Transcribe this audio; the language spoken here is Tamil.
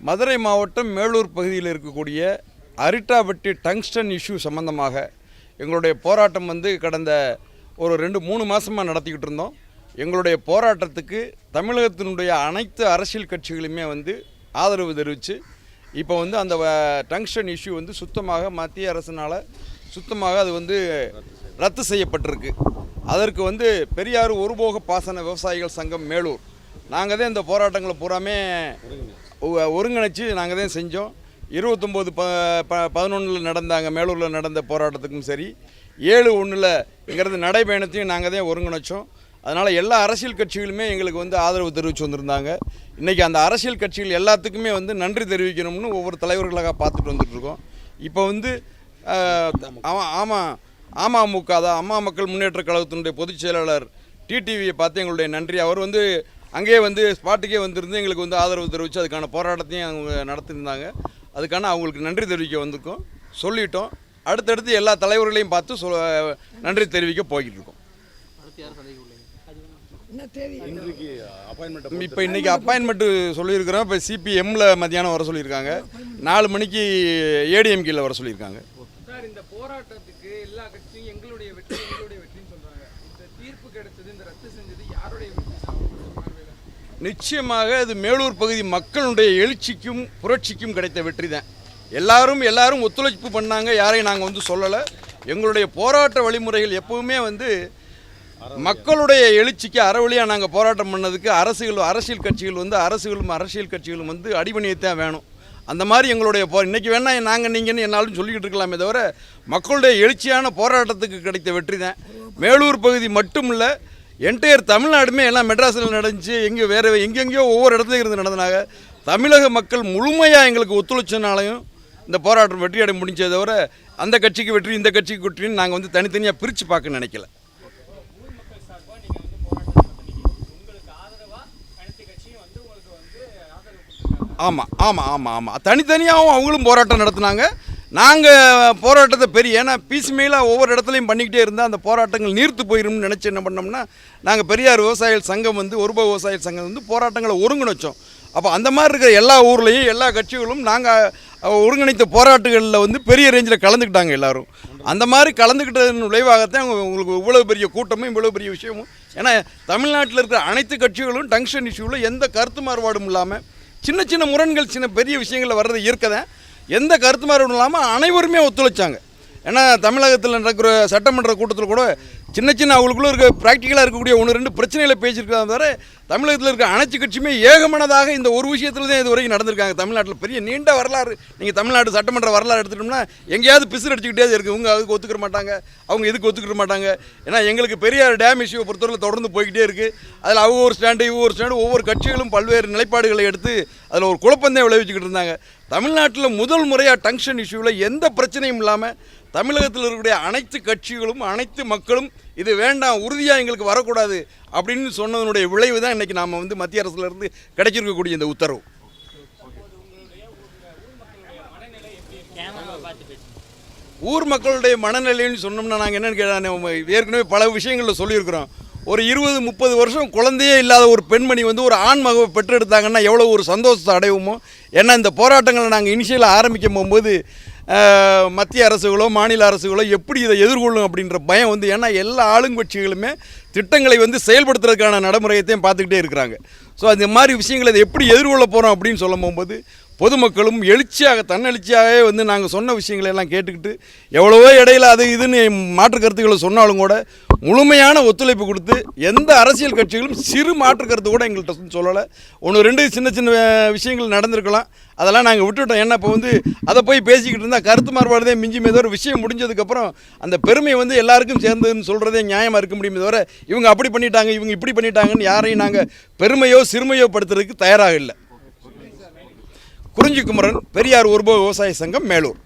மதுரை மாவட்டம் மேலூர் பகுதியில் இருக்கக்கூடிய அரிட்டாபட்டி டங்ஸ்டன் இஷ்யூ சம்பந்தமாக எங்களுடைய போராட்டம் கடந்த ஒரு 2-3 மாதமாக நடத்திக்கிட்டு இருந்தோம். எங்களுடைய போராட்டத்துக்கு தமிழகத்தினுடைய அனைத்து அரசியல் கட்சிகளுமே ஆதரவு தெரிவித்து இப்போ அந்த டங்ஸ்டன் இஷ்யூ சுத்தமாக மத்திய அரசினால் சுத்தமாக அது ரத்து செய்யப்பட்டிருக்கு. அதற்கு பெரியார் ஒருபோக பாசன விவசாயிகள் சங்கம் மேலூர் நாங்கள் தான் இந்த போராட்டங்களை பூராமே ஒருங்கிணைச்சு நாங்கள் தான் செஞ்சோம். 29/11 நடந்தாங்க மேலூரில் நடந்த போராட்டத்துக்கும் சரி, 7/1 இங்கிறது நடைபயணத்தையும் நாங்கள் தான் ஒருங்கிணைச்சோம். அதனால் எல்லா அரசியல் கட்சிகளுமே எங்களுக்கு ஆதரவு தெரிவித்து வந்திருந்தாங்க. இன்றைக்கி அந்த அரசியல் கட்சிகள் எல்லாத்துக்குமே நன்றி தெரிவிக்கணும்னு ஒவ்வொரு தலைவர்களாக பார்த்துட்டு வந்துட்டுருக்கோம். இப்போ அமமுக தான் அம்மா மக்கள் முன்னேற்ற கழகத்தினுடைய பொதுச் செயலாளர் டிடிவியை பார்த்து எங்களுடைய நன்றி. அவர் அங்கேயே ஸ்பாட்டுக்கே வந்திருந்து எங்களுக்கு ஆதரவு தெரிவித்து அதுக்கான போராட்டத்தையும் அவங்க நடத்தியிருந்தாங்க. அதுக்கான அவங்களுக்கு நன்றி தெரிவிக்க வந்திருக்கோம், சொல்லிட்டோம். அடுத்தடுத்து எல்லா தலைவர்களையும் பார்த்து நன்றி தெரிவிக்க போய்கிட்டு இருக்கோம். இப்போ இன்றைக்கி அப்பாயின்மெண்ட்டு சொல்லியிருக்கிறோம். இப்போ சிபிஎம்மில் மத்தியானம் வர சொல்லியிருக்காங்க, 4 மணிக்கு ஏடிஎம்கேல வர சொல்லியிருக்காங்க. இந்த போராட்டத்துக்கு எல்லா கட்சியும் எங்களுடைய வெற்றின்னு சொல்றாங்க. இந்த தீர்ப்பு கிடைச்சது, இந்த ரத்து செஞ்சது யாருடைய வெற்றி? நிச்சயமாக இது மேலூர் பகுதி மக்களுடைய எழுச்சிக்கும் புரட்சிக்கும் கிடைத்த வெற்றி தான். எல்லாரும் ஒத்துழைப்பு பண்ணாங்க, யாரையும் நாங்கள் சொல்லலை. எங்களுடைய போராட்ட வழிமுறைகள் எப்பவுமே மக்களுடைய எழுச்சிக்கு அறவழியாக நாங்கள் போராட்டம் பண்ணதுக்கு அரசியல் கட்சிகள் அரசியல் கட்சிகளும் அடிபணியத்தான் வேணும். அந்த மாதிரி எங்களுடைய இன்றைக்கி வேணால் நாங்கள் நீங்கன்னு என்னாலும் சொல்லிக்கிட்டு இருக்கலாமே தவிர மக்களுடைய எழுச்சியான போராட்டத்துக்கு கிடைத்த வெற்றி தான். மேலூர் பகுதி மட்டும் இல்லை, என்டையர் தமிழ்நாடுமே எல்லாம் மெட்ராஸில் நடந்துச்சு, எங்கெங்கேயோ ஒவ்வொரு இடத்துல இருந்து நடந்தனாங்க. தமிழக மக்கள் முழுமையாக எங்களுக்கு ஒத்துழைச்சனாலையும் இந்த போராட்டம் வெற்றி அடைய முடிஞ்சதை தவிர அந்த கட்சிக்கு வெற்றி இந்த கட்சிக்கு வெற்றின்னு நாங்கள் தனித்தனியாக பிரித்து பார்க்க நினைக்கல. ஆமாம் தனித்தனியாகவும் அவங்களும் போராட்டம் நடத்துனாங்க. நாங்கள் போராட்டத்தை ஏன்னா பீஸ்மெயிலாக ஒவ்வொரு இடத்துலையும் பண்ணிக்கிட்டே இருந்தால் அந்த போராட்டங்கள் நீர்த்து போயிடும்னு நினச்சி என்ன பண்ணோம்னா, நாங்கள் பெரியார் விவசாயிகள் சங்கம் ஒருபோக விவசாயிகள் சங்கம் போராட்டங்களை ஒருங்கிணைச்சோம். அப்போ அந்த மாதிரி இருக்கிற எல்லா ஊர்லேயும் எல்லா கட்சிகளும் நாங்கள் ஒருங்கிணைத்த போராட்டங்களில் பெரிய ரேஞ்சில் கலந்துக்கிட்டாங்க எல்லோரும். அந்த மாதிரி கலந்துக்கிட்டதன் விளைவாகத்தான் உங்களுக்கு இவ்வளோ பெரிய கூட்டமும் இவ்வளோ பெரிய விஷயமும். ஏன்னா தமிழ்நாட்டில் இருக்கிற அனைத்து கட்சிகளும் டங்ஸ்டன் இஷ்யூவில் எந்த கருத்து மாறுபாடும் இல்லாமல் சின்ன முரண்கள் பெரிய விஷயங்களில் வர்றது இருக்கதான், எந்த கருத்து மாறுபாடும் இல்லாமல் அனைவருமே ஒத்துழைச்சாங்க. ஏன்னா தமிழகத்தில் நடக்கிற சட்டமன்ற கூட்டத்தில் கூட சின்ன அவங்களுக்குள்ள இருக்க ப்ராக்டிக்கலாக இருக்கக்கூடிய 1-2 பிரச்சனைகளை பேசியிருக்காங்க தவிர தமிழகத்தில் இருக்க அனைத்து கட்சியுமே ஏகமனதாக இந்த ஒரு விஷயத்தில் தான் இது வரைக்கும் நடந்திருக்காங்க. தமிழ்நாட்டில் பெரிய நீண்ட வரலாறு, நீங்கள் தமிழ்நாடு சட்டமன்ற வரலாறு எடுத்துட்டோம்னா எங்கேயாவது பிசுறு அடிச்சுக்கிட்டே இருக்குது. இவங்க அதுக்கு ஒத்துக்கிற மாட்டாங்க, அவங்க இதுக்கு ஒத்துக்கிற மாட்டாங்க. ஏன்னா எங்களுக்கு பெரியார் டேம் இஷ்யூவை பொறுத்தவரை தொடர்ந்து போய்கிட்டே இருக்குது. அதில் அவங்க ஒரு ஸ்டாண்டு இவங்க ஒரு ஸ்டாண்டு, ஒவ்வொரு கட்சிகளும் பல்வேறு நிலைப்பாடுகளை எடுத்து அதில் ஒரு குழப்பந்தான் விளைவிச்சுக்கிட்டு இருந்தாங்க. தமிழ்நாட்டில் முதல் முறையாக டங்ஸ்டன் இஷ்யூவில் எந்த பிரச்சனையும் இல்லாமல் தமிழகத்தில் இருக்கக்கூடிய அனைத்து கட்சிகளும் அனைத்து மக்களும் இது வேண்டாம், உறுதியாக எங்களுக்கு வரக்கூடாது அப்படின்னு சொன்னதனுடைய விளைவு தான் இன்றைக்கி நாம் மத்திய அரசுலேருந்து கிடைச்சிருக்கக்கூடிய இந்த உத்தரவு. ஊர் மக்களுடைய மனநிலைன்னு சொன்னோம்னா நாங்கள் என்னென்னு கேட்டால் ஏற்கனவே பல விஷயங்களில் சொல்லியிருக்கிறோம். ஒரு 20-30 வருஷம் குழந்தையே இல்லாத ஒரு பெண்மணி ஒரு ஆண் மகவை பெற்றெடுத்தாங்கன்னா எவ்வளோ ஒரு சந்தோஷத்தை அடைவோமோ. ஏன்னா இந்த போராட்டங்களை நாங்கள் இனிஷியலாக ஆரம்பிக்கும் போகும்போது மத்திய அரசுகளோ மாநில அரசுகளோ எப்படி இதை எதிர்கொள்ளும் அப்படின்ற பயம் ஏன்னா எல்லா ஆளுங்கட்சிகளுமே திட்டங்களை செயல்படுத்துறதுக்கான நடைமுறையத்தையும் பார்த்துக்கிட்டே இருக்கிறாங்க. ஸோ அந்த மாதிரி விஷயங்களை இதை எப்படி எதிர்கொள்ள போகிறோம் அப்படின்னு சொல்லும் போகும்போது பொதுமக்களும் எழுச்சியாக தன்னெழுச்சியாகவே நாங்கள் சொன்ன விஷயங்களை எல்லாம் கேட்டுக்கிட்டு எவ்வளவோ இடையில அது இதுன்னு மாற்று கருத்துக்களை சொன்னாலும் கூட முழுமையான ஒத்துழைப்பு கொடுத்து எந்த அரசியல் கட்சிகளும் சிறு மாற்று கருத்து கூட எங்கள்கிட்ட சொல்லலை. 1-2 சின்ன விஷயங்கள் நடந்திருக்கலாம், அதெல்லாம் நாங்கள் விட்டுவிட்டோம். ஏன்னா இப்போ அதை போய் பேசிக்கிட்டு இருந்தால் கருத்து மாறுபாடுதே மிஞ்சுமே தவிர விஷயம் முடிஞ்சதுக்கப்புறம் அந்த பெருமை எல்லாருக்கும் சேர்ந்ததுன்னு சொல்கிறதே நியாயமாக இருக்க முடியுமே தவிர இவங்க அப்படி பண்ணிட்டாங்க இவங்க இப்படி பண்ணிட்டாங்கன்னு யாரையும் நாங்கள் பெருமையோ சிறுமையோ படுத்துறதுக்கு தயாராக இல்லை. குறிஞ்சி குமரன், பெரியார் ஒருபோக விவசாய சங்கம், மேலூர்.